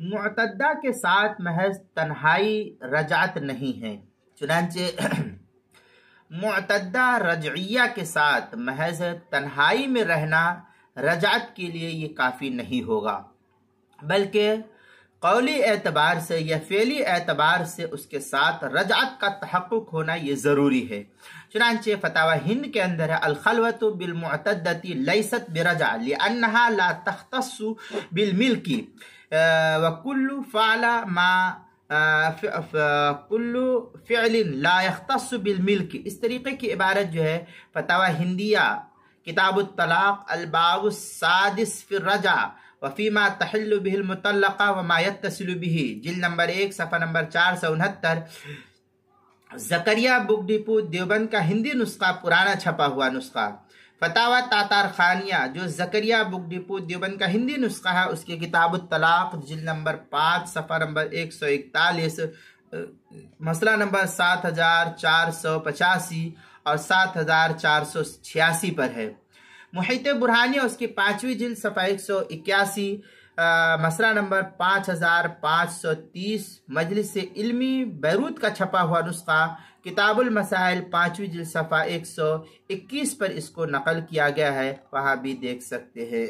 معتدہ کے ساتھ محض تنہائی رجعت نہیں ہے، چنانچہ معتدہ رجعیہ کے ساتھ محض تنہائی میں رہنا رجعت کے لیے یہ کافی نہیں ہوگا، بلکہ قولی اعتبار سے یا فعلی اعتبار سے اس کے ساتھ رجعت کا تحقق ہونا یہ ضروری ہے۔ چنانچہ فتاوی ہند کے اندر ہے الخلوۃ بالمعتدۃ لیست برجع لانها لا تختص بالملک وکل فعل ما کل فعل لا يختص بالملک، اس طریقے کی عبارت جو ہے فتاوی ہندیہ کتاب الطلاق الباب السادس فی الرجع وفیما تحل به المطلقہ وما يتصل به، جلد نمبر 1 صفحہ نمبر 469، زکریا بک ڈپو دیوبند کا ہندی نسخہ، پرانا چھپا ہوا نسخہ، فتاوی تاتار خانیہ جو زکریا بک ڈپو دیوبند کا ہندی نسخہ ہے، اس کے کتاب الطلاق جلد نمبر 5 صفحہ نمبر 141، مسئلہ نمبر 7485 اور 7486 پر ہے۔ محیط برہانی اس کی 5ویں جلد صفحہ 181، مسئلہ نمبر 5530، مجلس علمی بیروت کا چھپا ہوا نسخہ، کتاب المسائل 5ویں جلد صفحہ 121 پر اس کو نقل کیا گیا ہے، وہاں بھی دیکھ سکتے ہیں۔